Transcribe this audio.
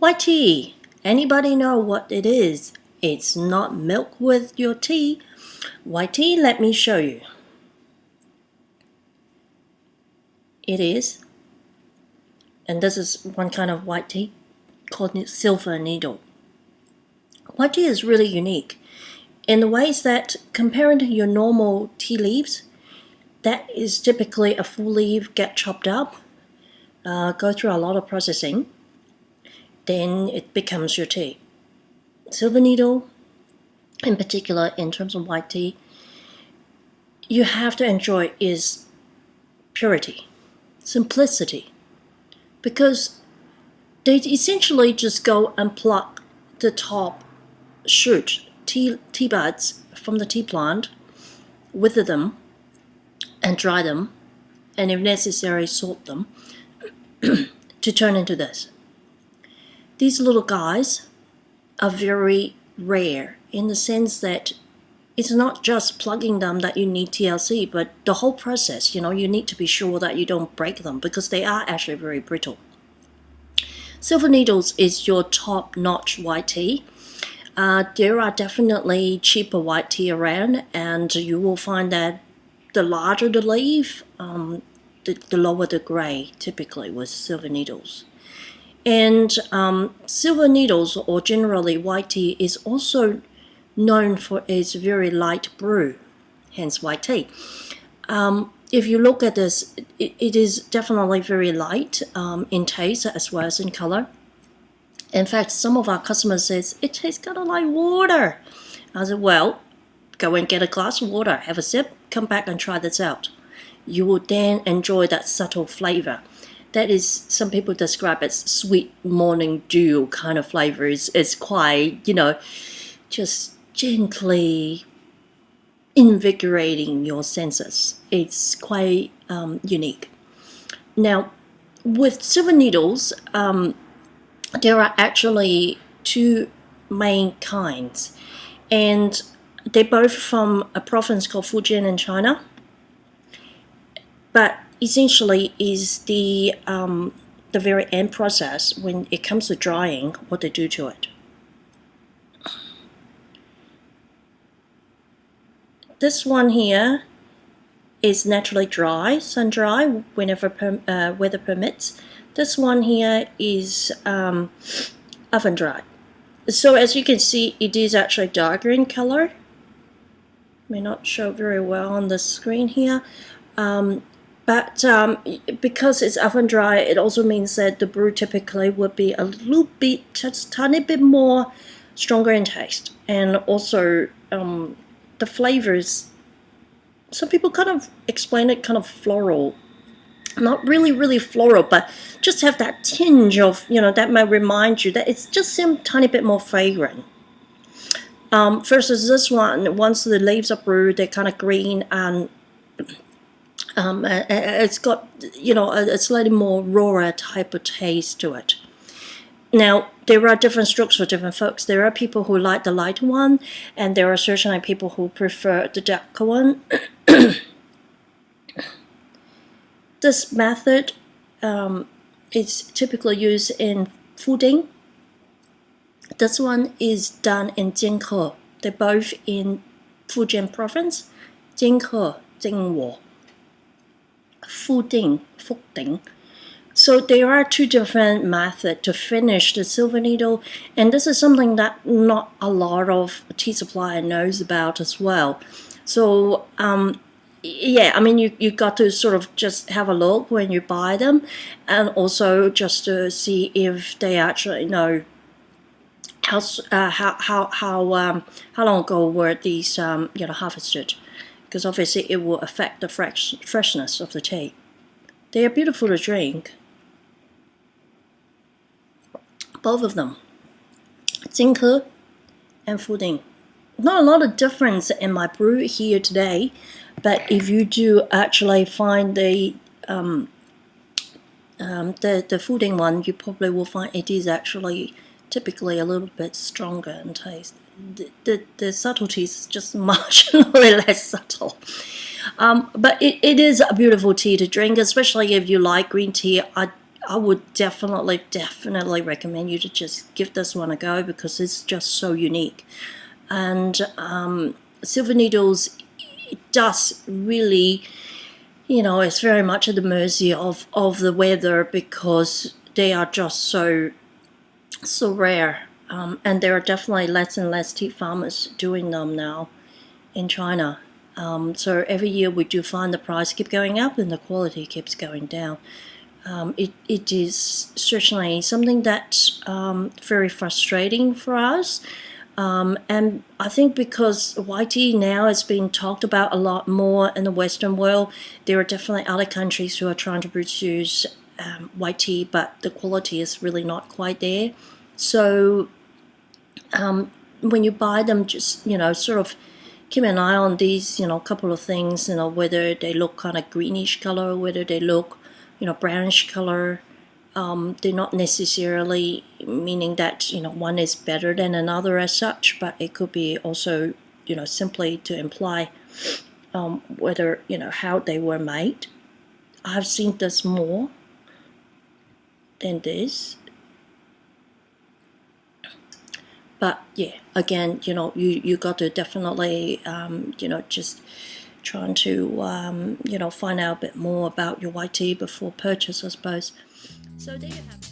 White tea. Anybody know what it is? It's not milk with your tea. White tea, let me show you. It is. And this is one kind of white tea called silver needle. White tea is really unique in the ways that comparing to your normal tea leaves, that is typically a full leaf, get chopped up, go through a lot of processing, then it becomes your tea. Silver needle, in particular in terms of white tea, you have to enjoy is purity, simplicity, because they essentially just go and pluck the top shoot, tea buds from the tea plant, wither them, and dry them, and if necessary salt them to turn into this. These little guys are very rare in the sense that it's not just plugging them that you need TLC, but the whole process, you need to be sure that you don't break them because they are actually very brittle. Silver needles is your top-notch white tea. There are definitely cheaper white tea around, and you will find that the larger the leaf, the lower the grade, typically with silver needles. And silver needles, or generally white tea, is also known for its very light brew, hence white tea. If you look at this, it is definitely very light in taste as well as in color. In fact, some of our customers says, it tastes kind of like water. I said, well, go and get a glass of water, have a sip, come back and try this out. You will then enjoy that subtle flavor. That is, some people describe as sweet morning dew kind of flavor. It's quite, just gently invigorating your senses. It's quite unique. Now, with silver needles, there are actually two main kinds, and they're both from a province called FuDing in China. But essentially, is the very end process when it comes to drying, what they do to it. This one here is naturally dry, sun dry, whenever weather permits. This one here is oven dry. So as you can see, it is actually darker in color. May not show very well on the screen here. But because it's oven dry, it also means that the brew typically would be a little bit, just tiny bit more stronger in taste. And also the flavors, some people kind of explain it kind of floral. Not really floral, but just have that tinge of, that might remind you that it's just a tiny bit more fragrant. Versus this one, once the leaves are brewed, they're kind of green and it's got, a slightly more rawer type of taste to it. Now, there are different strokes for different folks. There are people who like the lighter one, and there are certainly people who prefer the darker one. This method is typically used in FuDing. This one is done in Zhenghe. They're both in Fujian province. Zhenghe, Zhenghe. FuDing. So there are two different methods to finish the silver needle, and this is something that not a lot of tea supplier knows about as well. So yeah, I mean, you got to sort of just have a look when you buy them, and also just to see if they actually know how long ago were these harvested, because obviously it will affect the freshness of the tea. They are beautiful to drink, both of them, Zhenghe and FuDing. Not a lot of difference in my brew here today, but if you do actually find the FuDing one, you probably will find it is actually typically a little bit stronger in taste. The subtlety is just marginally less subtle. But it is a beautiful tea to drink, especially if you like green tea. I would definitely recommend you to just give this one a go, because it's just so unique. And silver needles, it does really, it's very much at the mercy of the weather, because they are just so rare. And there are definitely less and less tea farmers doing them now in China. So every year we do find the price keep going up and the quality keeps going down. It is certainly something that's very frustrating for us. And I think because white tea now is being talked about a lot more in the Western world, there are definitely other countries who are trying to produce white tea, but the quality is really not quite there. So when you buy them, just, sort of keep an eye on these, couple of things, whether they look kind of greenish color, whether they look, brownish color. They're not necessarily meaning that, one is better than another as such, but it could be also, simply to imply whether, how they were made. I've seen this more than this. But yeah, again, you got to definitely, just trying to, find out a bit more about your white tea before purchase, I suppose. So there you have it.